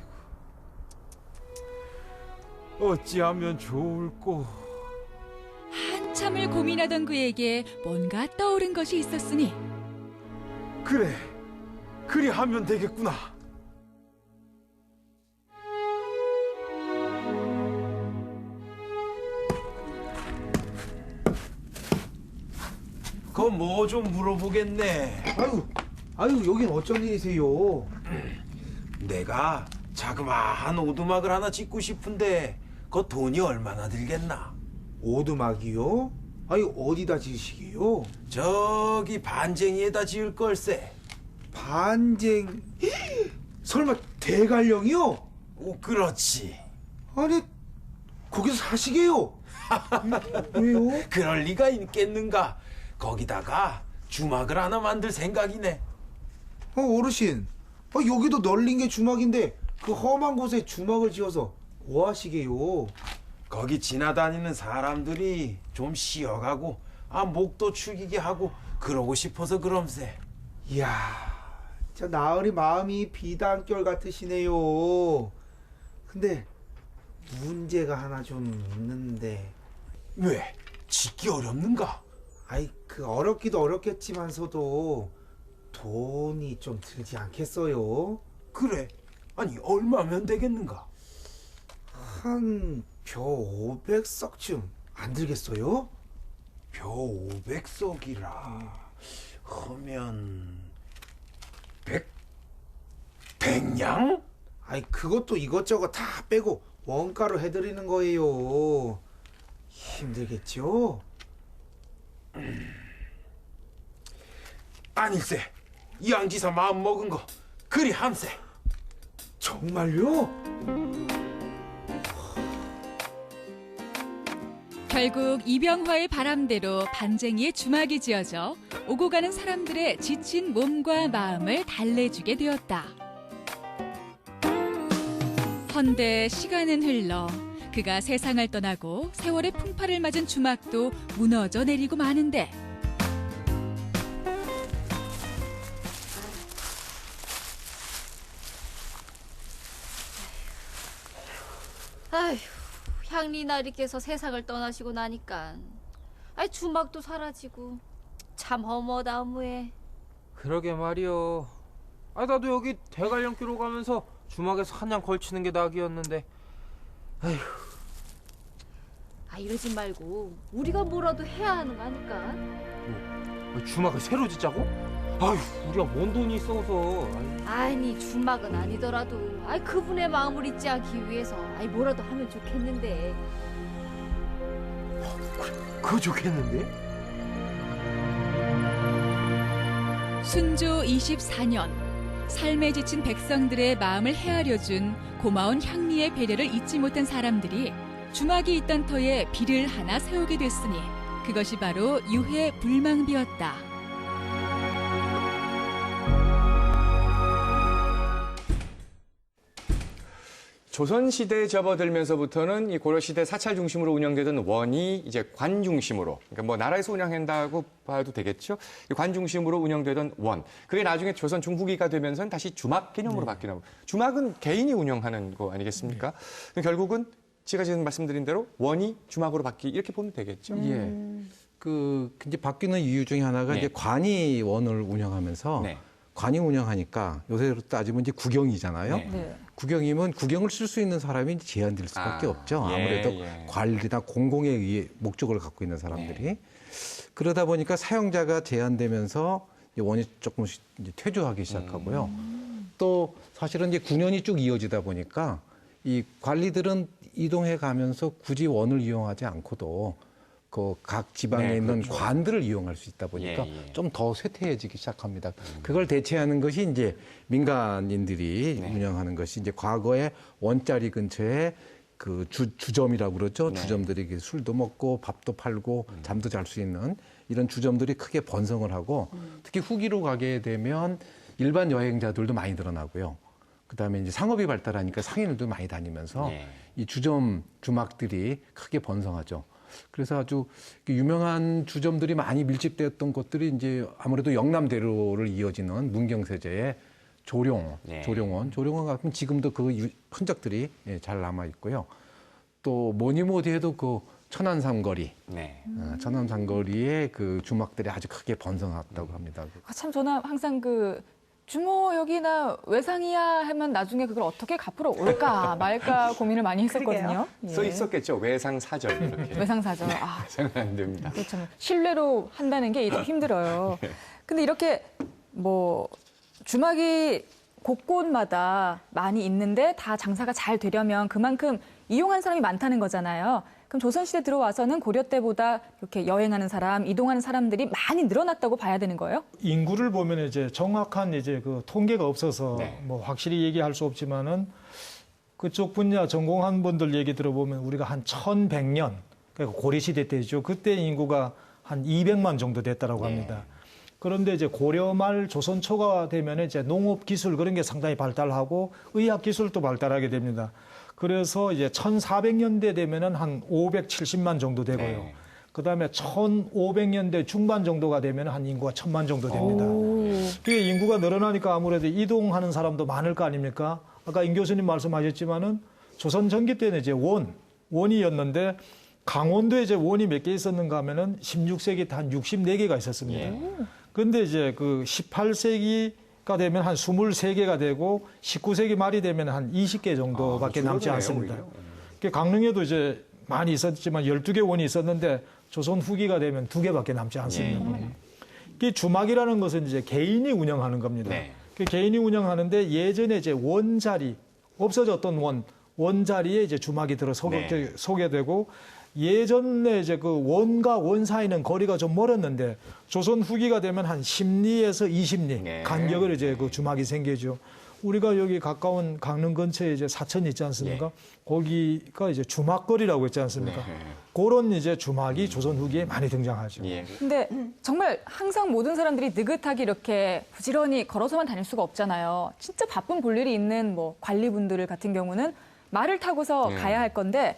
어찌하면 좋을꼬. 한참을 고민하던 그에게 뭔가 떠오른 것이 있었으니 그래 그리 하면 되겠구나. 그 뭐 좀 물어보겠네. 아유 여긴 어쩐 일이세요? 내가 자그마한 오두막을 하나 짓고 싶은데 그 돈이 얼마나 들겠나? 오두막이요? 아니 어디다 지으시게요? 저기 반쟁이에다 지을 걸세. 반쟁... 설마 대관령이요? 오, 그렇지. 아니 거기서 사시게요? 왜요? 그럴 리가 있겠는가? 거기다가 주막을 하나 만들 생각이네. 어르신, 여기도 널린 게 주막인데 그 험한 곳에 주막을 지어서 뭐 하시게요? 거기 지나다니는 사람들이 좀 쉬어가고 목도 축이게 하고 그러고 싶어서 그럼세. 이야, 진짜 나으리 마음이 비단결 같으시네요. 근데 문제가 하나 좀 있는데. 왜? 짓기 어렵는가? 아이, 그 어렵기도 어렵겠지만서도 돈이 좀 들지 않겠어요? 그래. 아니 얼마면 되겠는가? 한 벼 500석쯤 안 들겠어요? 벼 500석이라 하면 100냥? 아이, 그것도 이것저것 다 빼고 원가로 해드리는 거예요. 힘들겠죠? 아닐세. 이 양지사 마음 먹은 거 그리 함세. 정말요? 결국 이병화의 바람대로 반쟁이의 주막이 지어져 오고 가는 사람들의 지친 몸과 마음을 달래주게 되었다. 헌데 시간은 흘러 그가 세상을 떠나고 세월의 풍파를 맞은 주막도 무너져 내리고 마는데 아휴, 향리나리께서 세상을 떠나시고 나니까 주막도 사라지고 참 허무하다무해. 그러게 말이요. 나도 여기 대관령길로 가면서 주막에서 한양 걸치는 게 낙이었는데. 아휴. 이러지 말고 우리가 뭐라도 해야 하는 거 아닐까? 주막을 새로 짓자고? 아휴, 우리가 뭔 돈이 있어서. 아니 주막은 아니더라도 그분의 마음을 잊지 않기 위해서 뭐라도 하면 좋겠는데. 그거 좋겠는데? 순조 24년 삶에 지친 백성들의 마음을 헤아려준 고마운 향리의 배려를 잊지 못한 사람들이 주막이 있던 터에 비를 하나 세우게 됐으니 그것이 바로 유해 불망비였다. 조선시대에 접어들면서부터는 이 고려시대 사찰 중심으로 운영되던 원이 이제 관 중심으로, 그러니까 뭐 나라에서 운영한다고 봐도 되겠죠. 관 중심으로 운영되던 원. 그게 나중에 조선 중후기가 되면서는 다시 주막 개념으로 바뀌고, 주막은 개인이 운영하는 거 아니겠습니까? 결국은 제가 지금 말씀드린 대로 원이 주막으로 이렇게 보면 되겠죠. 예. 이제 바뀌는 이유 중에 하나가 이제 관이 원을 운영하면서 관이 운영하니까 요새로 따지면 이제 구경이잖아요. 네. 구경이면 구경을 쓸 수 있는 사람이 제한될 수밖에 없죠. 아무래도 관리나 공공에 의해 목적을 갖고 있는 사람들이. 그러다 보니까 사용자가 제한되면서 원이 조금씩 이제 퇴조하기 시작하고요. 또 사실은 이제 9년이 쭉 이어지다 보니까 이 관리들은 이동해 가면서 굳이 원을 이용하지 않고도 그 각 지방에 있는 관들을 이용할 수 있다 보니까 좀 더 쇠퇴해지기 시작합니다. 그걸 대체하는 것이 이제 민간인들이 운영하는 것이 이제 과거에 원자리 근처에 그 주점이라고 그러죠. 주점들이 술도 먹고 밥도 팔고 잠도 잘 수 있는 이런 주점들이 크게 번성을 하고 특히 후기로 가게 되면 일반 여행자들도 많이 늘어나고요. 그다음에 이제 상업이 발달하니까 상인들도 많이 다니면서 이 주막들이 크게 번성하죠. 그래서 아주 유명한 주점들이 많이 밀집되었던 곳들이 이제 아무래도 영남대로를 이어지는 문경세제의 조룡원 같은 지금도 그 흔적들이 잘 남아 있고요. 또 뭐니 뭐니 해도 그 천안삼거리, 천안삼거리에 그 주막들이 아주 크게 번성했다고 합니다. 참 저는 항상 주모 여기나 외상이야 하면 나중에 그걸 어떻게 갚으러 올까 말까 고민을 많이 했었거든요. 써 있었겠죠. 외상사절 이렇게. 외상사절. 생각 안 됩니다. 그렇죠. 신뢰로 한다는 게 좀 힘들어요. 근데 이렇게 주막이 곳곳마다 많이 있는데 다 장사가 잘 되려면 그만큼 이용하는 사람이 많다는 거잖아요. 그럼 조선시대 들어와서는 고려 때보다 이렇게 여행하는 사람, 이동하는 사람들이 많이 늘어났다고 봐야 되는 거예요? 인구를 보면 이제 정확한 그 통계가 없어서 뭐 확실히 얘기할 수 없지만은 그쪽 분야 전공한 분들 얘기 들어보면 우리가 한 1100년, 그러니까 고려시대 때죠. 그때 인구가 한 200만 정도 됐다라고 합니다. 그런데 이제 고려 말 조선 초가 되면 이제 농업 기술 그런 게 상당히 발달하고 의학 기술도 발달하게 됩니다. 그래서 이제 1400년대 되면은 한 570만 정도 되고요. 그다음에 1500년대 중반 정도가 되면 한 인구가 1000만 정도 됩니다. 그 인구가 늘어나니까 아무래도 이동하는 사람도 많을 거 아닙니까? 아까 임 교수님 말씀하셨지만은 조선 전기 때는 이제 원이었는데 강원도에 이제 원이 몇 개 있었는가 하면은 16세기 때 한 64개가 있었습니다. 근데 이제 그 18세기가 되면 한 23개가 되고 19세기 말이 되면 한 20개 정도밖에 남지 않습니다. 강릉에도 이제 많이 있었지만 12개 원이 있었는데 조선 후기가 되면 2개밖에 남지 않습니다. 이 주막이라는 것은 이제 개인이 운영하는 겁니다. 개인이 운영하는데 예전에 이제 원자리 없어졌던 원자리에 이제 주막이 들어 소개되고 예전에 이제 그 원과 원 사이는 거리가 좀 멀었는데 조선 후기가 되면 한 10리에서 20리 간격을 이제 그 주막이 생기죠. 우리가 여기 가까운 강릉 근처에 이제 사천이 있지 않습니까? 거기가 이제 주막거리라고 있지 않습니까? 그런 이제 주막이 조선 후기에 많이 등장하죠. 근데 정말 항상 모든 사람들이 느긋하게 이렇게 부지런히 걸어서만 다닐 수가 없잖아요. 진짜 바쁜 볼일이 있는 뭐 관리분들 같은 경우는 말을 타고서 가야 할 건데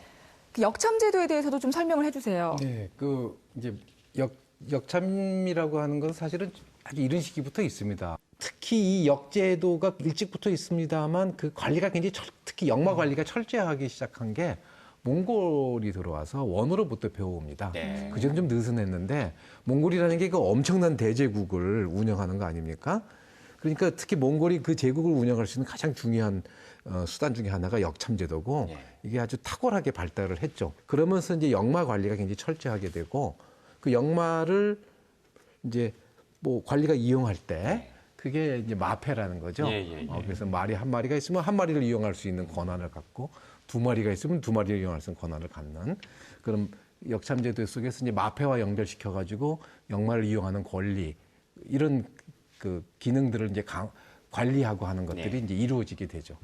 그 역참제도에 대해서도 좀 설명을 해주세요. 네, 그 이제 역참이라고 하는 건 사실은 아주 이른 시기부터 있습니다. 특히 이 역제도가 일찍부터 있습니다만 그 관리가 굉장히 특히 역마 관리가 철저하게 시작한 게 몽골이 들어와서 원으로부터 배워옵니다. 그전에 좀 느슨했는데 몽골이라는 게 그 엄청난 대제국을 운영하는 거 아닙니까? 그러니까 특히 몽골이 그 제국을 운영할 수 있는 가장 중요한 수단 중에 하나가 역참제도고 이게 아주 탁월하게 발달을 했죠. 그러면서 이제 역마 관리가 굉장히 철저하게 되고 그 역마를 이제 뭐 관리가 이용할 때 그게 이제 마패라는 거죠. 그래서 말이 한 마리가 있으면 한 마리를 이용할 수 있는 권한을 갖고 두 마리가 있으면 두 마리를 이용할 수 있는 권한을 갖는 그런 역참제도 속에서 이제 마패와 연결시켜가지고 역마를 이용하는 권리 이런 그 기능들을 이제 관리하고 하는 것들이 이제 이루어지게 되죠.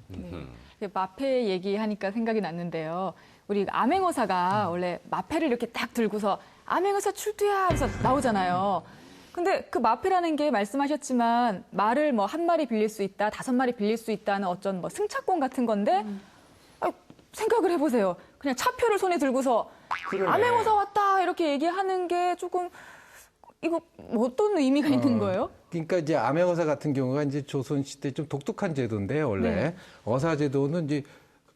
마패 얘기하니까 생각이 났는데요. 우리 암행어사가 원래 마패를 이렇게 딱 들고서 암행어사 출두야 하면서 나오잖아요. 근데 그 마패라는 게 말씀하셨지만 말을 뭐 한 마리 빌릴 수 있다, 5마리 빌릴 수 있다는 어쩐 뭐 승차권 같은 건데 생각을 해보세요. 그냥 차표를 손에 들고서 암행어사 왔다 이렇게 얘기하는 게 조금 이거 어떤 의미가 있는 거예요? 그러니까 이제 암행어사 같은 경우가 이제 조선 시대 좀 독특한 제도인데요. 원래 어사 제도는 이제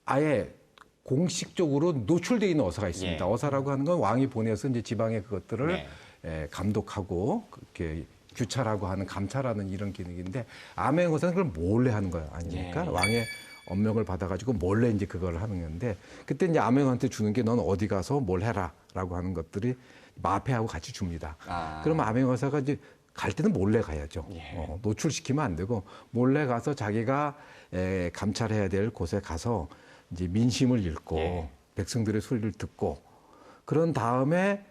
아예 공식적으로 노출되어 있는 어사가 있습니다. 어사라고 하는 건 왕이 보내서 이제 지방의 그것들을 감독하고 그렇게 규찰하고 하는 감찰하는 이런 기능인데 암행어사는 그걸 몰래 하는 거 아닙니까? 왕의 엄명을 받아가지고 몰래 이제 그걸 하는 건데 그때 이제 암행한테 주는 게 넌 어디 가서 뭘 해라라고 하는 것들이 마패하고 같이 줍니다. 그러면 암행어사가 이제 갈 때는 몰래 가야죠. 노출시키면 안 되고 몰래 가서 자기가 감찰해야 될 곳에 가서 이제 민심을 읽고 백성들의 소리를 듣고 그런 다음에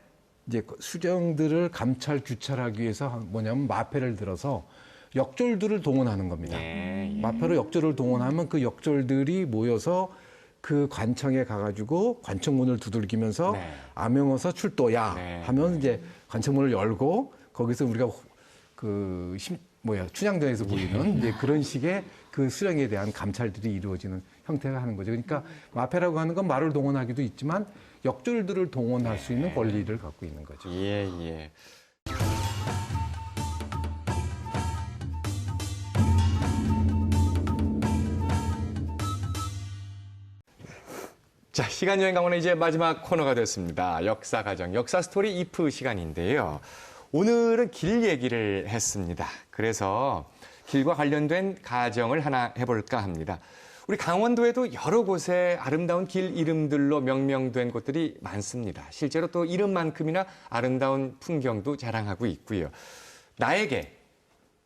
이제 수령들을 감찰 규찰하기 위해서 뭐냐면 마패를 들어서 역졸들을 동원하는 겁니다. 마패로 역졸을 동원하면 그 역졸들이 모여서 그 관청에 가가지고 관청문을 두들기면서 암행어사 출도야 하면 이제 관청문을 열고 거기서 우리가 그 춘향전에서 보이는 이제 그런 식의 그 수령에 대한 감찰들이 이루어지는 형태가 하는 거죠. 그러니까 마패라고 하는 건 말을 동원하기도 있지만 역졸들을 동원할 수 있는 권리를 갖고 있는 거죠. 자, 시간여행 강원의 이제 마지막 코너가 됐습니다. 역사 가정, 역사 스토리 이프 시간인데요. 오늘은 길 얘기를 했습니다. 그래서 길과 관련된 가정을 하나 해볼까 합니다. 우리 강원도에도 여러 곳에 아름다운 길 이름들로 명명된 곳들이 많습니다. 실제로 또 이름만큼이나 아름다운 풍경도 자랑하고 있고요. 나에게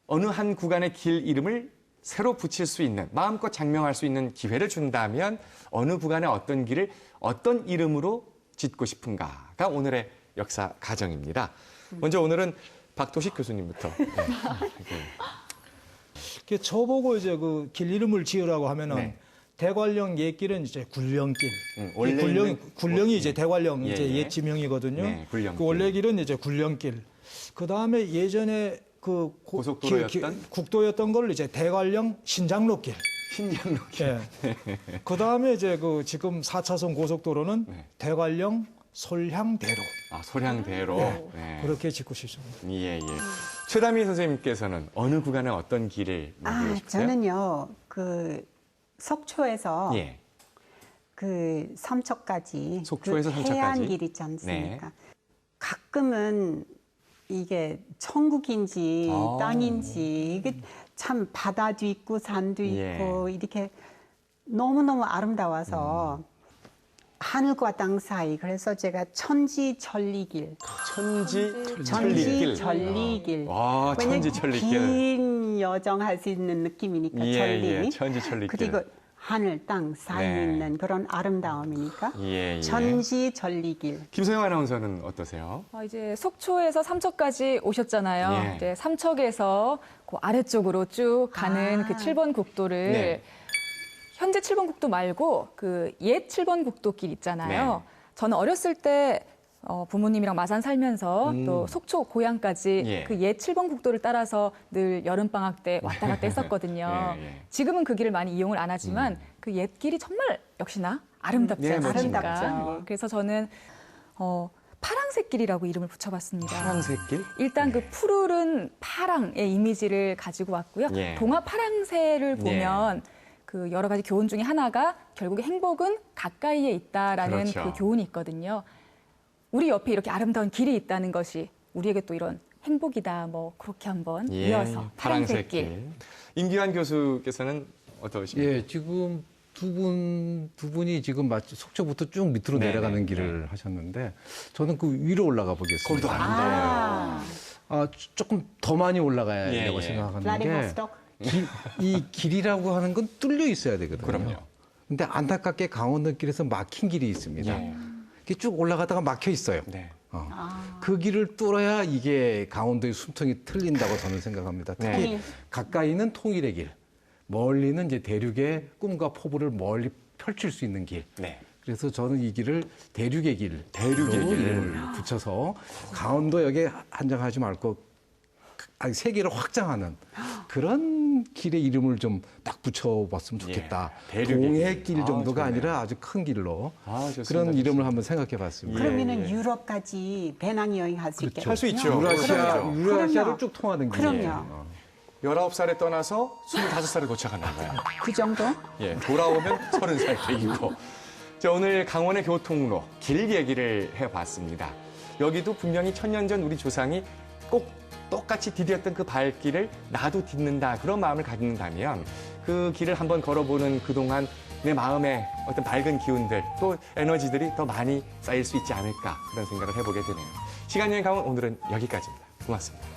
어느 한 구간의 길 이름을 새로 붙일 수 있는, 마음껏 장명할 수 있는 기회를 준다면 어느 구간의 어떤 길을 어떤 이름으로 짓고 싶은가가 오늘의 역사 가정입니다. 먼저 오늘은 박도식 교수님부터. 저보고 이제 그 길 이름을 지으라고 하면은 대관령 옛길은 이제 굴령길. 굴령이 이제 대관령 이제 옛 지명이거든요. 그 원래 길은 이제 굴령길. 그 다음에 예전에 그 국도였던 걸 이제 대관령 신장로길. 신장로길. 그 다음에 이제 그 지금 4차선 고속도로는 대관령 솔향대로. 솔향대로. 그렇게 짓고 싶습니다. 최다미 선생님께서는 어느 구간에 어떤 길을 만들고 싶으세요? 저는요, 그 속초에서 그 삼척까지 속초에서 그 삼척까지 해안길 있지 않습니까? 가끔은 이게 천국인지 땅인지 이게 참 바다도 있고 산도 있고 이렇게 너무너무 아름다워서 하늘과 땅 사이. 그래서 제가 천지천리길. 천지천리길. 와, 천지천리길. 긴 여정 할 수 있는 느낌이니까 천리. 천지천리길. 그리고 하늘, 땅 사이에 네. 있는 그런 아름다움이니까 예, 예. 전지전리길. 김소영 아나운서는 어떠세요? 이제 속초에서 삼척까지 오셨잖아요. 예. 이제 삼척에서 그 아래쪽으로 쭉 가는 그 7번 국도를 네. 현재 7번 국도 말고 그 옛 7번 국도길 있잖아요. 저는 어렸을 때 부모님이랑 마산 살면서 또 속초 고향까지 예. 그 옛 7번 국도를 따라서 늘 여름방학 때 왔다 갔다 했었거든요. 예, 예. 지금은 그 길을 많이 이용을 안 하지만 그 옛 길이 정말 역시나 아름답지 네, 않습니까? 아름답죠. 그래서 저는 파랑색 길이라고 이름을 붙여봤습니다. 파란색 길? 일단 그 푸르른 파랑의 이미지를 가지고 왔고요. 예. 동화 파랑새를 보면 그 여러 가지 교훈 중에 하나가 결국에 행복은 가까이에 있다라는 그렇죠. 그 교훈이 있거든요. 우리 옆에 이렇게 아름다운 길이 있다는 것이 우리에게 또 이런 행복이다. 뭐 그렇게 한번 이어서 파랑색 길. 임기환 교수께서는 어떠십니까? 예, 지금 두 분이 지금 마치 속초부터 쭉 밑으로 네네, 내려가는 길을 하셨는데 저는 그 위로 올라가 보겠습니다. 거기도 아름다워요. 조금 더 많이 올라가야 예, 되고 예. 생각하는 게 블라디보스토크. 이 길이라고 하는 건 뚫려 있어야 되거든요. 그럼요. 근데 안타깝게 강원도길에서 막힌 길이 있습니다. 예. 이게 쭉 올라가다가 막혀 있어요. 네. 그 길을 뚫어야 이게 강원도의 숨통이 틀린다고 저는 생각합니다. 특히 네. 가까이는 통일의 길, 멀리는 이제 대륙의 꿈과 포부를 멀리 펼칠 수 있는 길. 네. 그래서 저는 이 길을 대륙의 길, 대륙의 길. 이름을 붙여서 강원도 역에 한정하지 말고 세계를 확장하는 그런 길의 이름을 좀 딱 붙여봤으면 좋겠다. 예, 대륙의 동해 길. 길 정도가 좋네요. 아니라 아주 큰 길로 좋습니다. 그런 이름을 좋습니다. 한번 생각해봤습니다. 그러면은 예. 유럽까지 배낭여행 할 수 그렇죠. 있겠네요. 할 수 있죠. 유라시아를 그럼요. 쭉 통하는 그럼요. 길이에요. 19살에 떠나서 25살에 도착하는 거예요. 그 정도? 예, 돌아오면 30살 되기고. 자, 오늘 강원의 교통로, 길 얘기를 해봤습니다. 여기도 분명히 천년 전 우리 조상이 꼭 똑같이 디뎠던 그 발길을 나도 딛는다, 그런 마음을 갖는다면 그 길을 한번 걸어보는 그동안 내 마음에 어떤 밝은 기운들, 또 에너지들이 더 많이 쌓일 수 있지 않을까, 그런 생각을 해보게 되네요. 시간여행 강원 오늘은 여기까지입니다. 고맙습니다.